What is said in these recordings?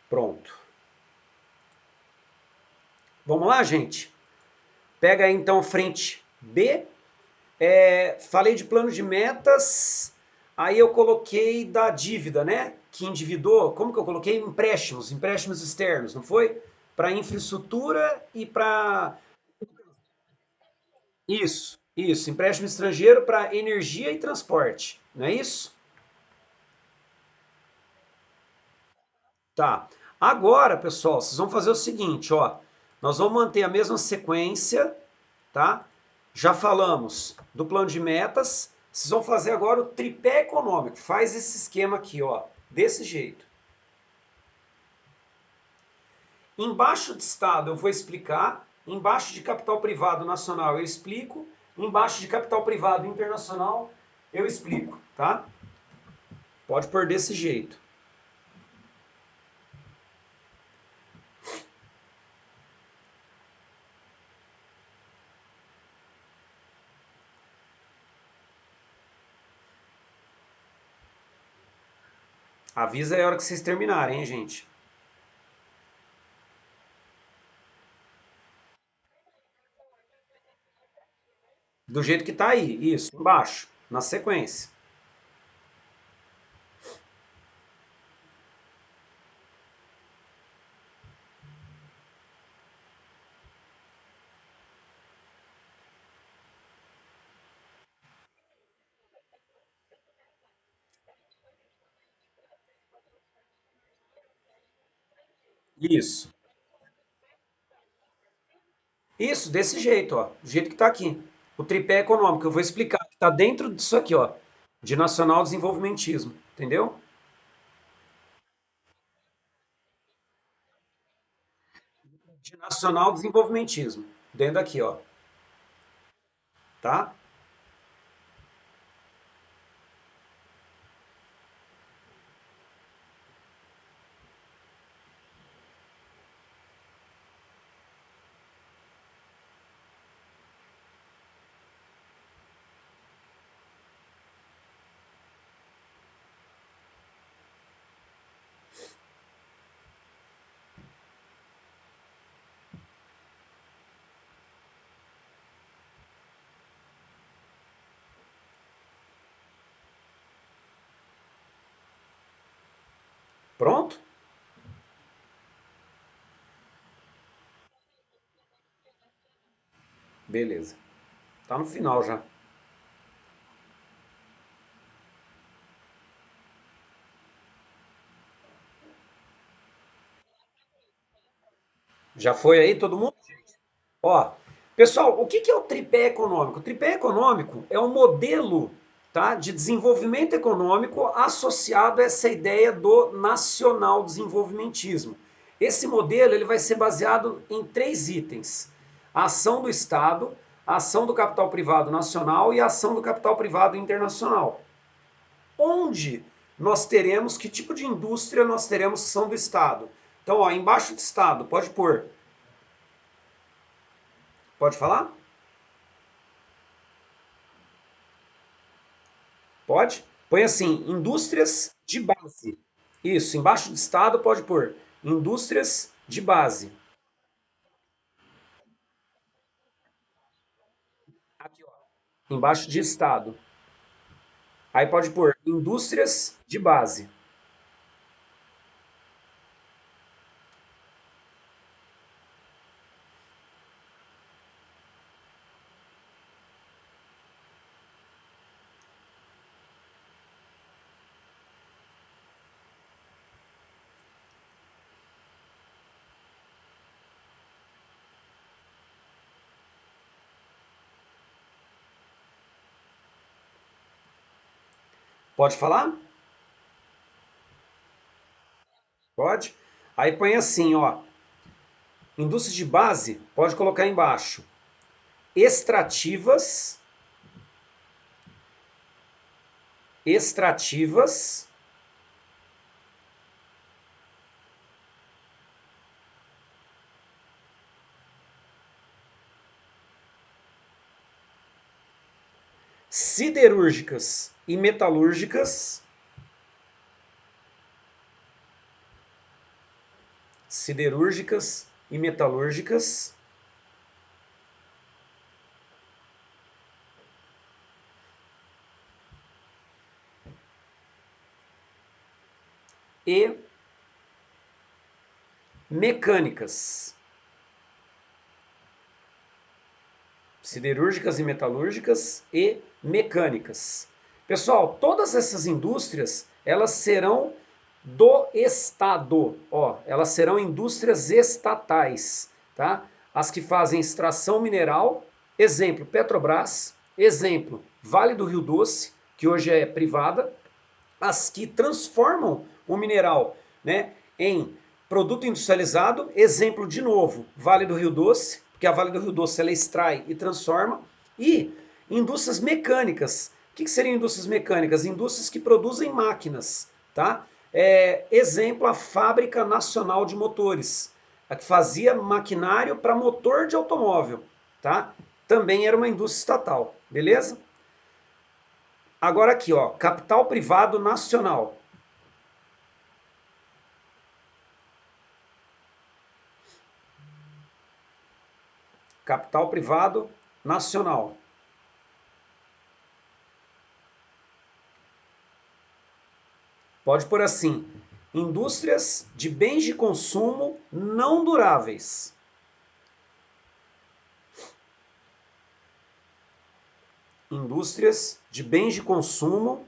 Pronto. Vamos lá, gente? Pega aí então frente B. Falei de plano de metas, aí eu coloquei da dívida, né? Que endividou. Como que eu coloquei? Empréstimos externos, não foi? Para infraestrutura e para. Isso, empréstimo estrangeiro para energia e transporte, não é isso? Tá. Agora, pessoal, vocês vão fazer o seguinte, ó. Nós vamos manter a mesma sequência, tá? Já falamos do plano de metas. Vocês vão fazer agora o tripé econômico. Faz esse esquema aqui, ó, desse jeito. Embaixo de Estado eu vou explicar, embaixo de capital privado nacional eu explico, embaixo de capital privado internacional eu explico, tá? Pode pôr desse jeito. Avisa aí a hora que vocês terminarem, hein, gente? Do jeito que tá aí, isso, embaixo, na sequência. Isso. Isso, desse jeito, ó. Do jeito que tá aqui. O tripé econômico, eu vou explicar, que tá dentro disso aqui, ó. De nacional desenvolvimentismo, entendeu? De nacional desenvolvimentismo. Dentro daqui, ó. Tá? Pronto? Beleza. Tá no final já. Já foi aí todo mundo? Ó, pessoal, o que que é o tripé econômico? O tripé econômico é um modelo, tá, de desenvolvimento econômico associado a essa ideia do nacional desenvolvimentismo. Esse modelo ele vai ser baseado em três itens: a ação do Estado, a ação do capital privado nacional e a ação do capital privado internacional. Onde nós teremos, que tipo de indústria nós teremos que são do Estado? Então, ó, embaixo do Estado, pode pôr. Pode falar? Pode? Põe assim, indústrias de base. Isso, embaixo de Estado pode pôr indústrias de base. Aqui, ó. Embaixo de Estado. Aí pode pôr indústrias de base. Pode falar? Pode? Aí põe assim, ó. Indústrias de base, pode colocar embaixo. Extrativas, extrativas, siderúrgicas e metalúrgicas, siderúrgicas e metalúrgicas, e mecânicas. Siderúrgicas e metalúrgicas e mecânicas. Pessoal, todas essas indústrias, elas serão do Estado, ó, elas serão indústrias estatais, tá? As que fazem extração mineral, exemplo, Petrobras, exemplo, Vale do Rio Doce, que hoje é privada, as que transformam o mineral, né, em produto industrializado, exemplo de novo, Vale do Rio Doce, porque a Vale do Rio Doce ela extrai e transforma, e indústrias mecânicas. O que seriam indústrias mecânicas? Indústrias que produzem máquinas, tá? Exemplo, a Fábrica Nacional de Motores, a que fazia maquinário para motor de automóvel, tá? Também era uma indústria estatal, beleza? Agora aqui, ó, capital privado nacional. Capital privado nacional. Pode pôr assim: indústrias de bens de consumo não duráveis. Indústrias de bens de consumo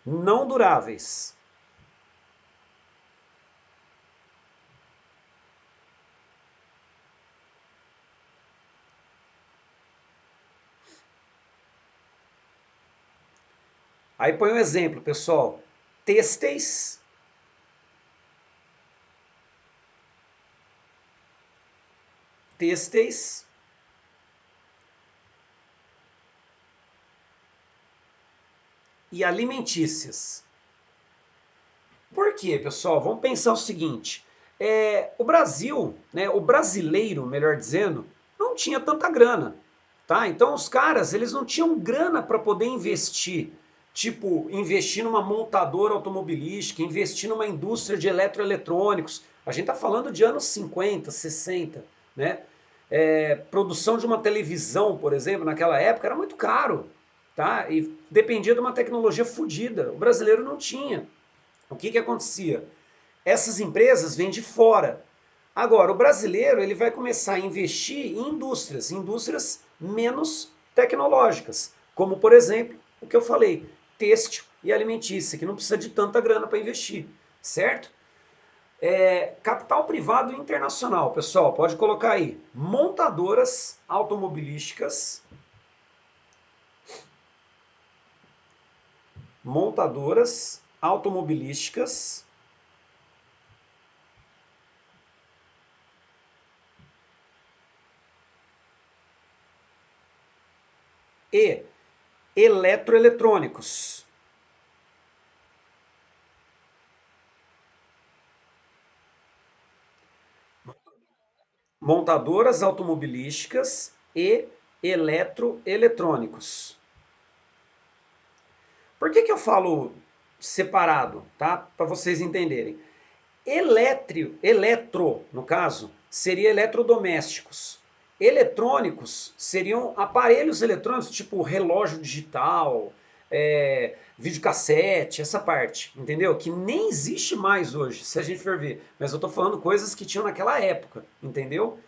não duráveis. Aí põe um exemplo, pessoal: têxteis, têxteis e alimentícias. Por quê, pessoal? Vamos pensar o seguinte: o Brasil, né, o brasileiro, melhor dizendo, não tinha tanta grana, tá? Então os caras, eles não tinham grana para poder investir, tipo, investir numa montadora automobilística, investir numa indústria de eletroeletrônicos. A gente tá falando de anos 50, 60, né? Produção de uma televisão, por exemplo, naquela época era muito caro, tá? E dependia de uma tecnologia fodida. O brasileiro não tinha. O que acontecia? Essas empresas vêm de fora. Agora, o brasileiro ele vai começar a investir em indústrias, indústrias menos tecnológicas, como por exemplo, o que eu falei, têxtil e alimentícia, que não precisa de tanta grana para investir, certo? Capital privado internacional, pessoal, pode colocar aí, montadoras automobilísticas, montadoras automobilísticas e eletroeletrônicos. Montadoras automobilísticas e eletroeletrônicos. Por que eu falo separado, tá? Para vocês entenderem. Eletro, no caso, seria eletrodomésticos. Eletrônicos seriam aparelhos eletrônicos, tipo relógio digital, videocassete, essa parte, entendeu? Que nem existe mais hoje, se a gente for ver. Mas eu tô falando coisas que tinham naquela época, entendeu?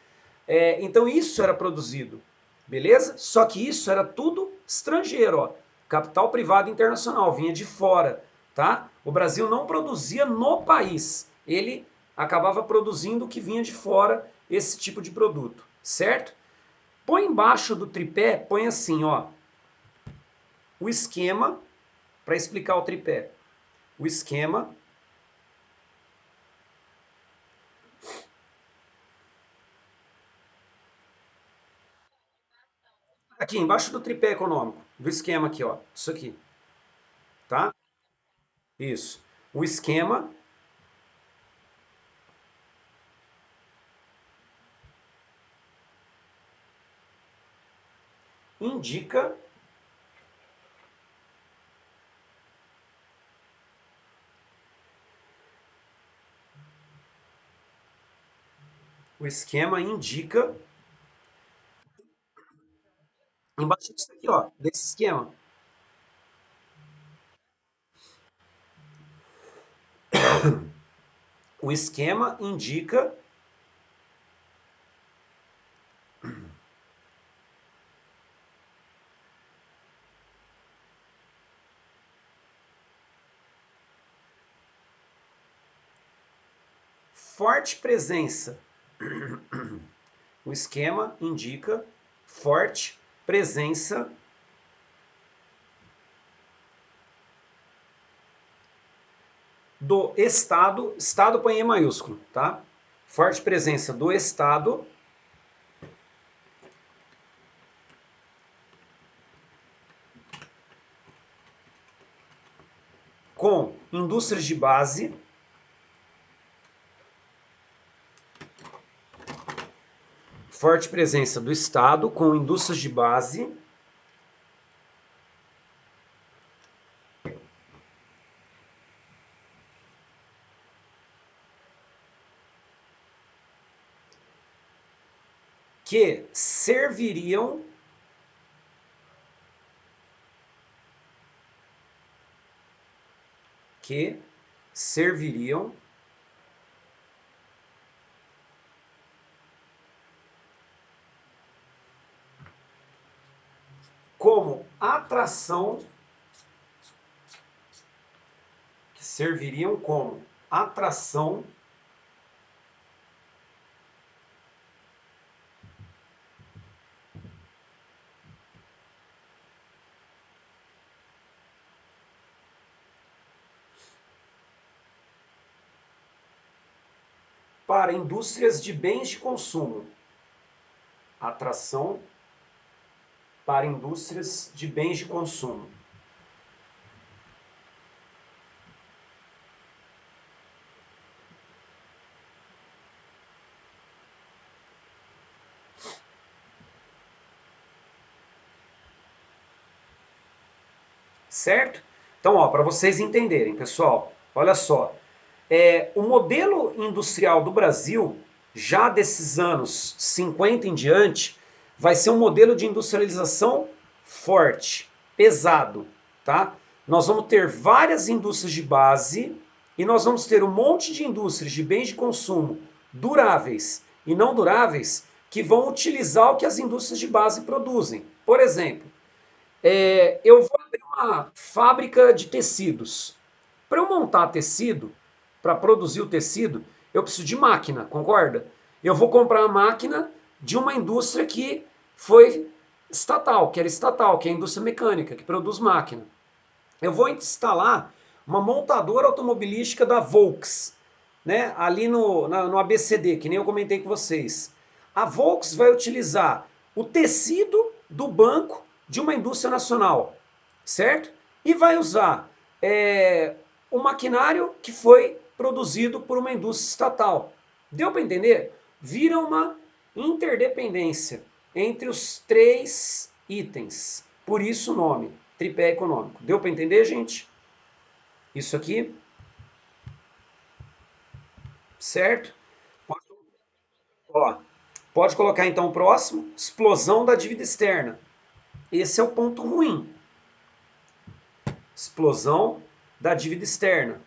Então isso era produzido, beleza? Só que isso era tudo estrangeiro, ó. Capital privado internacional, vinha de fora, tá? O Brasil não produzia no país, ele acabava produzindo o que vinha de fora, esse tipo de produto, certo? Põe embaixo do tripé, põe assim, ó, o esquema para explicar o tripé. O esquema. Aqui, embaixo do tripé econômico, do esquema aqui, ó. Isso aqui, tá? Isso. O esquema indica O esquema indica, embaixo disso aqui, ó, desse esquema, o esquema indica forte presença. O esquema indica forte presença do Estado, Estado põe em maiúsculo, tá? Forte presença do Estado com indústrias de base, forte presença do Estado com indústrias de base que serviriam que serviriam como atração, que serviriam como atração para indústrias de bens de consumo. Atração para indústrias de bens de consumo. Certo? Então, ó, para vocês entenderem, pessoal, olha só. O modelo industrial do Brasil, já desses anos 50 em diante, vai ser um modelo de industrialização forte, pesado, tá? Nós vamos ter várias indústrias de base e nós vamos ter um monte de indústrias de bens de consumo duráveis e não duráveis que vão utilizar o que as indústrias de base produzem. Por exemplo, eu vou abrir uma fábrica de tecidos. Para eu montar tecido, para produzir o tecido, eu preciso de máquina, concorda? Eu vou comprar a máquina de uma indústria que foi estatal, que era estatal, que é a indústria mecânica, que produz máquina. Eu vou instalar uma montadora automobilística da Volks, né? Ali no ABCD, que nem eu comentei com vocês. A Volks vai utilizar o tecido do banco de uma indústria nacional, certo? E vai usar o maquinário que foi produzido por uma indústria estatal. Deu para entender? Vira uma interdependência entre os três itens. Por isso o nome, tripé econômico. Deu para entender, gente? Isso aqui, certo? Ó, pode colocar então o próximo, explosão da dívida externa. Esse é o ponto ruim. Explosão da dívida externa.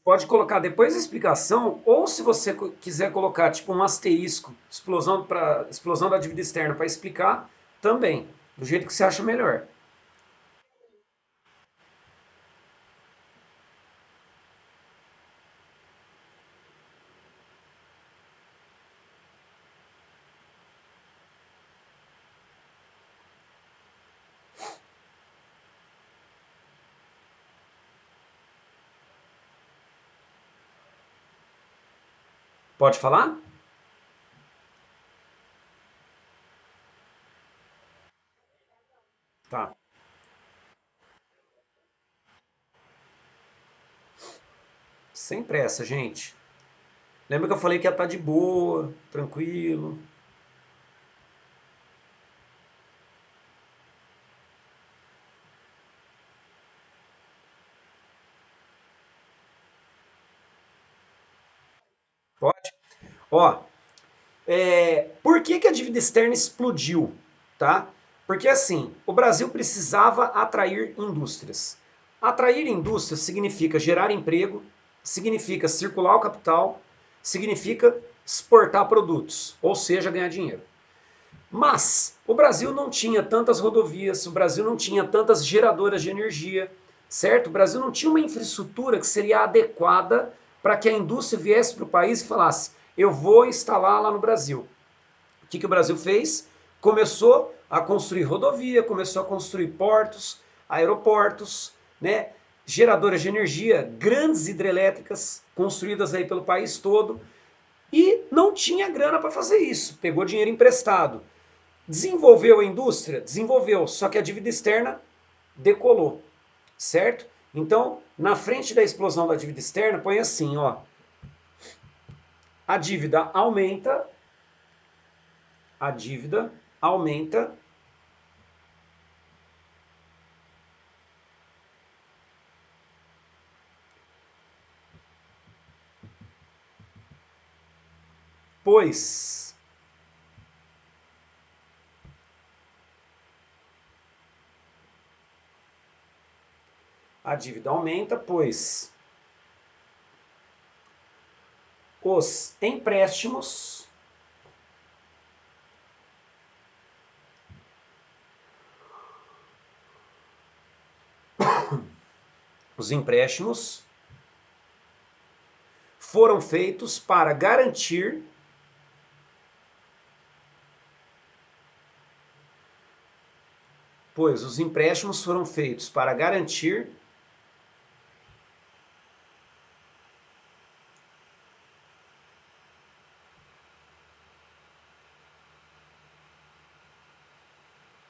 Pode colocar depois da explicação, ou se você quiser colocar tipo um asterisco, explosão da dívida externa para explicar, também, do jeito que você acha melhor. Pode falar? Tá. Sem pressa, gente. Lembra que eu falei que ia estar de boa, tranquilo. Pode? Ó, por que que a dívida externa explodiu, tá? Porque assim, o Brasil precisava atrair indústrias. Atrair indústrias significa gerar emprego, significa circular o capital, significa exportar produtos, ou seja, ganhar dinheiro. Mas o Brasil não tinha tantas rodovias, o Brasil não tinha tantas geradoras de energia, certo? O Brasil não tinha uma infraestrutura que seria adequada para que a indústria viesse para o país e falasse: eu vou instalar lá no Brasil. O que, que o Brasil fez? Começou a construir rodovia, começou a construir portos, aeroportos, né? Geradoras de energia, grandes hidrelétricas construídas aí pelo país todo e não tinha grana para fazer isso. Pegou dinheiro emprestado. Desenvolveu a indústria? Desenvolveu, só que a dívida externa decolou, certo? Então, na frente da explosão da dívida externa, põe assim, ó, a dívida aumenta, a dívida aumenta, pois a dívida aumenta, pois os empréstimos, os empréstimos foram feitos para garantir, pois os empréstimos foram feitos para garantir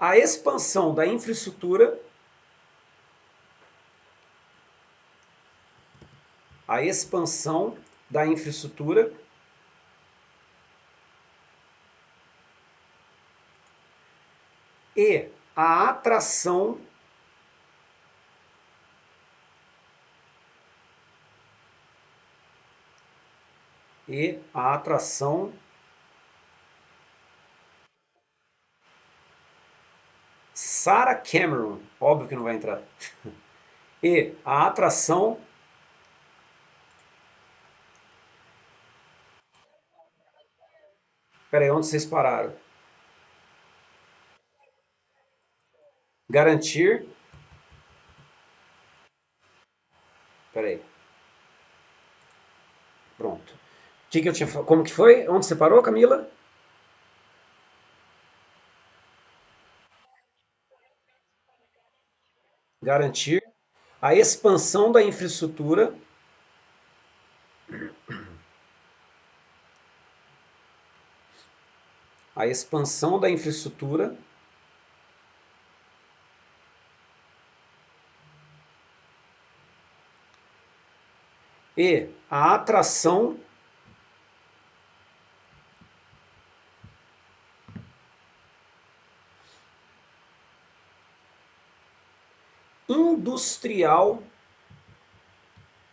a expansão da infraestrutura, a expansão da infraestrutura e a atração e a atração Sarah Cameron, óbvio que não vai entrar. E a atração, peraí, onde vocês pararam? Garantir, peraí, pronto. Que eu tinha, como que foi? Onde você parou, Camila? Garantir a expansão da infraestrutura, a expansão da infraestrutura e a atração industrial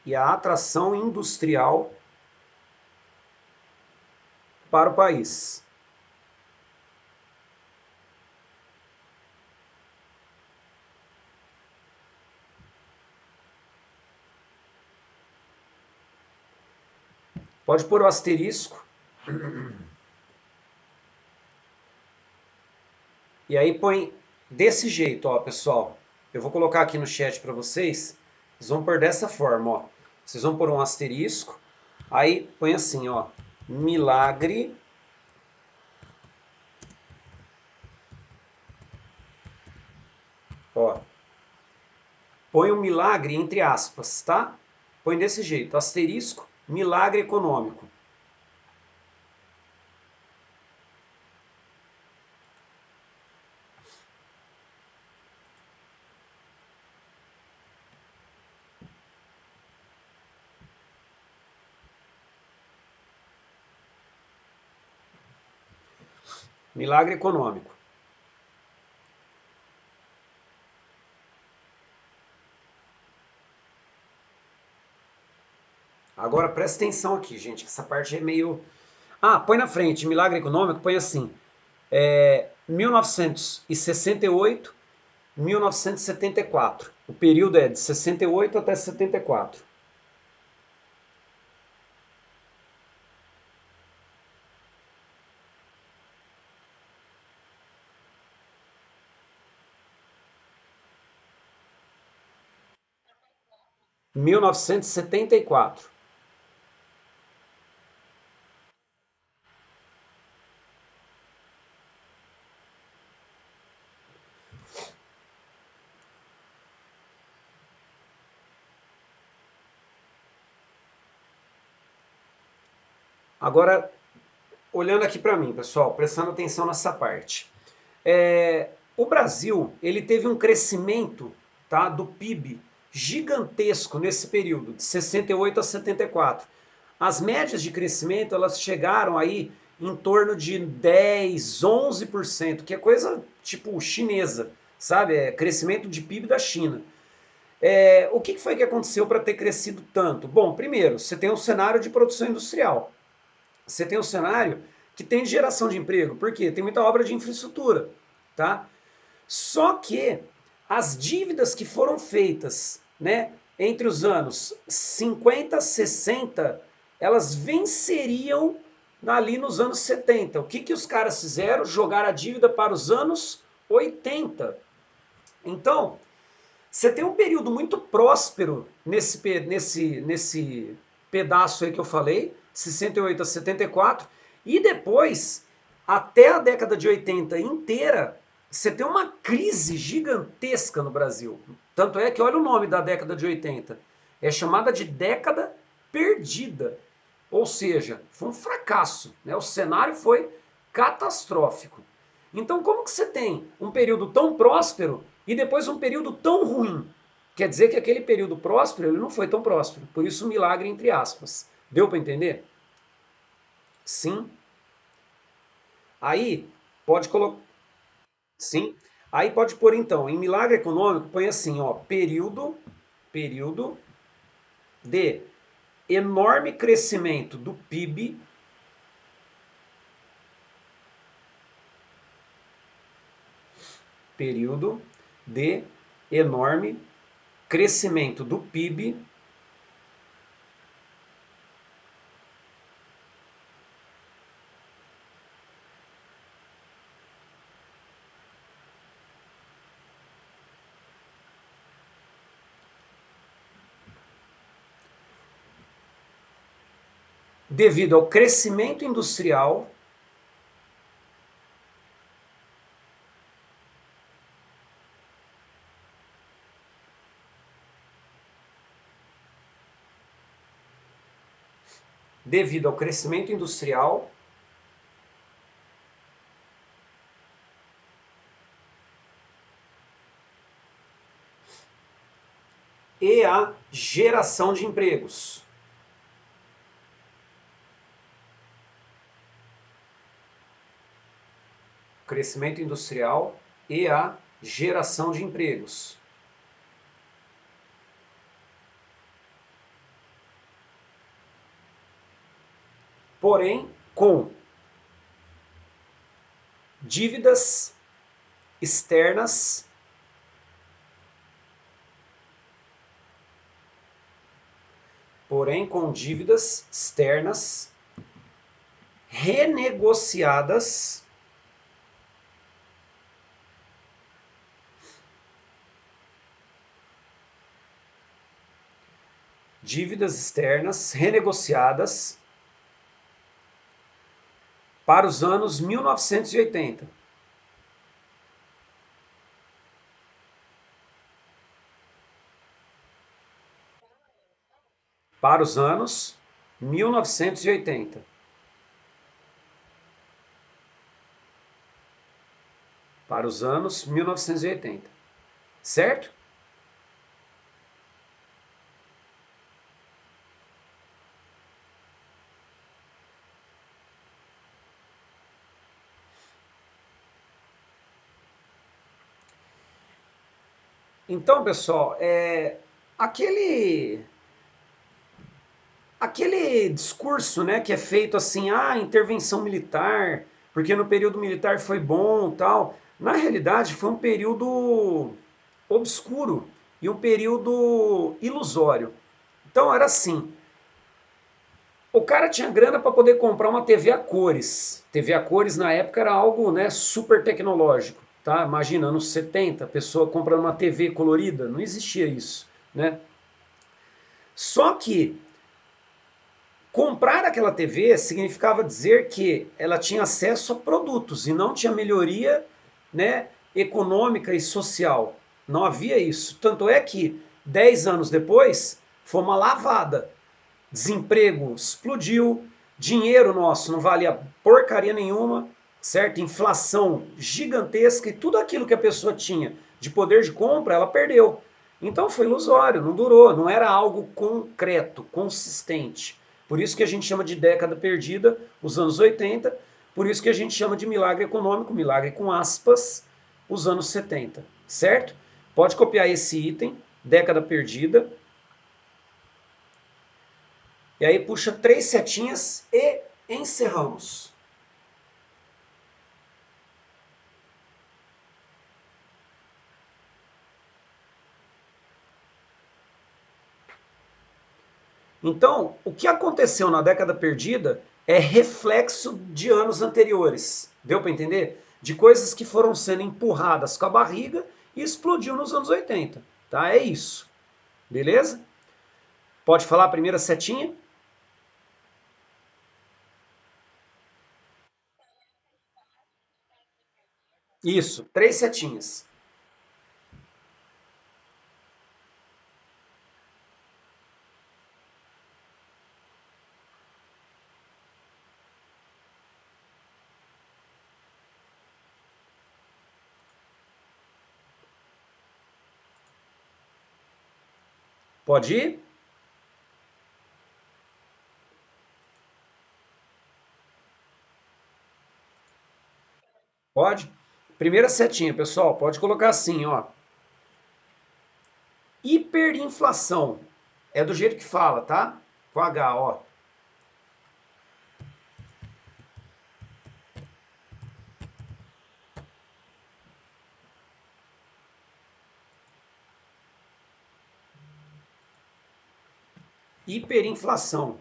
e a atração industrial para o país. Pode pôr o asterisco. E aí põe desse jeito, ó, pessoal. Eu vou colocar aqui no chat para vocês. Vocês vão pôr dessa forma, ó. Vocês vão pôr um asterisco. Aí põe assim, ó. Milagre. Ó. Põe um milagre entre aspas, tá? Põe desse jeito. Asterisco, milagre econômico. Milagre econômico. Agora presta atenção aqui, gente, que essa parte é meio... Ah, põe na frente, milagre econômico, põe assim, 1968, 1974. O período é de 68 até 74. 1974. Agora, olhando aqui para mim, pessoal, prestando atenção nessa parte. O Brasil, ele teve um crescimento, tá, do PIB gigantesco nesse período, de 68 a 74. As médias de crescimento, elas chegaram aí em torno de 10, 11%, que é coisa tipo chinesa, sabe? É crescimento de PIB da China. O que foi que aconteceu para ter crescido tanto? Bom, primeiro, você tem um cenário de produção industrial. Você tem um cenário que tem geração de emprego. Por quê? Tem muita obra de infraestrutura, tá? Só que as dívidas que foram feitas, né, entre os anos 50 e 60, elas venceriam ali nos anos 70. O que, que os caras fizeram? Jogaram a dívida para os anos 80. Então, você tem um período muito próspero nesse pedaço aí que eu falei, 68 a 74, e depois, até a década de 80 inteira, você tem uma crise gigantesca no Brasil. Tanto é que olha o nome da década de 80. É chamada de década perdida. Ou seja, foi um fracasso, né? O cenário foi catastrófico. Então, como que você tem um período tão próspero e depois um período tão ruim? Quer dizer que aquele período próspero ele não foi tão próspero. Por isso, um milagre entre aspas. Deu para entender? Sim. Aí pode colocar. Sim. Aí pode pôr então, em milagre econômico, põe assim, ó, período de enorme crescimento do PIB, período de enorme crescimento do PIB devido ao crescimento industrial, devido ao crescimento industrial e a geração de empregos. Crescimento industrial e a geração de empregos. Porém, com dívidas externas com dívidas externas renegociadas para os anos 1980. Para os anos 1980. Para os anos 1980. Certo? Então, pessoal, aquele aquele discurso, né, que é feito assim, intervenção militar, porque no período militar foi bom, tal. Na realidade, foi um período obscuro e um período ilusório. Então era assim, o cara tinha grana para poder comprar uma TV a cores. TV a cores na época era algo, né, super tecnológico, tá? Imagina, anos 70, a pessoa comprando uma TV colorida, não existia isso, né? Só que comprar aquela TV significava dizer que ela tinha acesso a produtos e não tinha melhoria, né, econômica e social. Não havia isso. Tanto é que 10 anos depois foi uma lavada. Desemprego explodiu, dinheiro nosso não valia porcaria nenhuma, certo? Inflação gigantesca e tudo aquilo que a pessoa tinha de poder de compra, ela perdeu. Então foi ilusório, não durou, não era algo concreto, consistente. Por isso que a gente chama de década perdida, os anos 80, por isso que a gente chama de milagre econômico, milagre com aspas, os anos 70, certo? Pode copiar esse item, década perdida, e aí puxa três setinhas e encerramos. Então, o que aconteceu na década perdida é reflexo de anos anteriores. Deu para entender? De coisas que foram sendo empurradas com a barriga e explodiu nos anos 80. Tá? É isso. Beleza? Pode falar a primeira setinha? Isso, três setinhas. Pode ir? Pode. Primeira setinha, pessoal, pode colocar assim, ó. Hiperinflação. É do jeito que fala, tá? Com H, ó. Hiperinflação.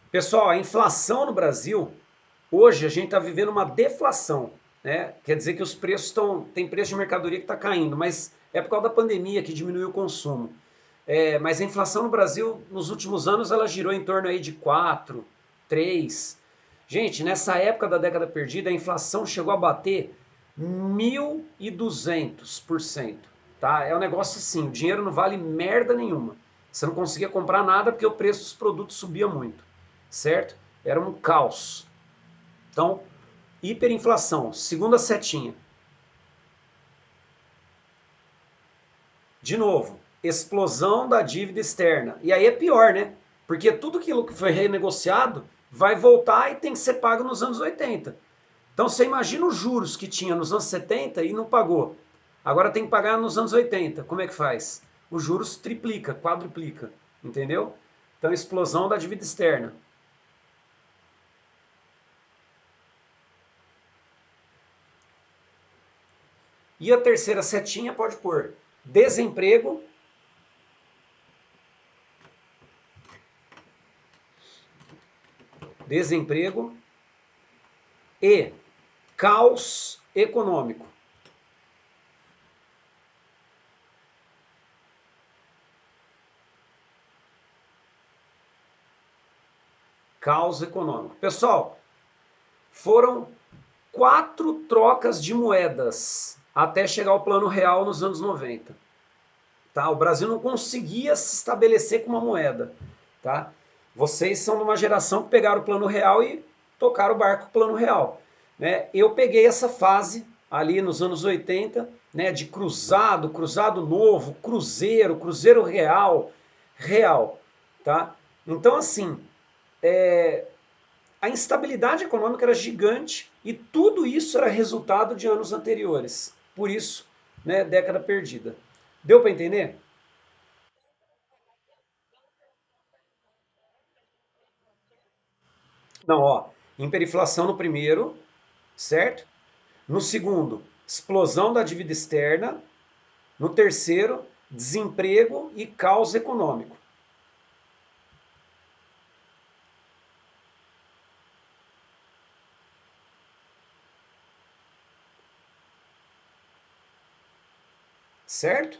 Pessoal, a inflação no Brasil, hoje a gente está vivendo uma deflação, né? Quer dizer que os preços estão. Tem preço de mercadoria que está caindo, mas é por causa da pandemia que diminuiu o consumo. Mas a inflação no Brasil, nos últimos anos, ela girou em torno aí de 4, 3. Gente, nessa época da década perdida, a inflação chegou a bater 1.200%. Tá? É um negócio assim, o dinheiro não vale merda nenhuma. Você não conseguia comprar nada porque o preço dos produtos subia muito, certo? Era um caos. Então, hiperinflação, segunda setinha. De novo, explosão da dívida externa. E aí é pior, né? Porque tudo aquilo que foi renegociado vai voltar e tem que ser pago nos anos 80. Então você imagina os juros que tinha nos anos 70 e não pagou. Agora tem que pagar nos anos 80. Como é que faz? Os juros triplica, quadruplica, entendeu? Então explosão da dívida externa. E a terceira setinha pode pôr desemprego, desemprego e caos econômico. Caos econômico. Pessoal, foram 4 trocas de moedas até chegar ao plano real nos anos 90. Tá? O Brasil não conseguia se estabelecer com uma moeda. Tá? Vocês são de uma geração que pegaram o plano real e tocaram o barco com o plano real. Né? Eu peguei essa fase ali nos anos 80, né, de cruzado, cruzado novo, cruzeiro, cruzeiro real, real. Tá? Então, assim, a instabilidade econômica era gigante e tudo isso era resultado de anos anteriores. Por isso, né, década perdida. Deu para entender? Não, ó, hiperinflação no primeiro, certo? No segundo, explosão da dívida externa. No terceiro, desemprego e caos econômico. Certo?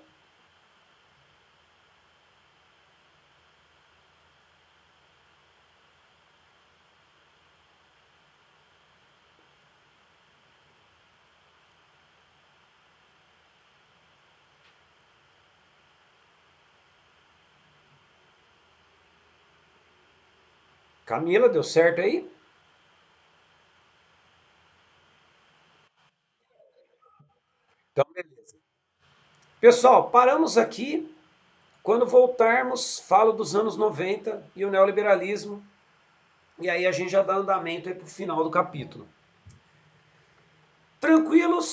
Camila, deu certo aí? Então, beleza. Pessoal, paramos aqui. Quando voltarmos, falo dos anos 90 e o neoliberalismo. E aí a gente já dá andamento para o final do capítulo. Tranquilos?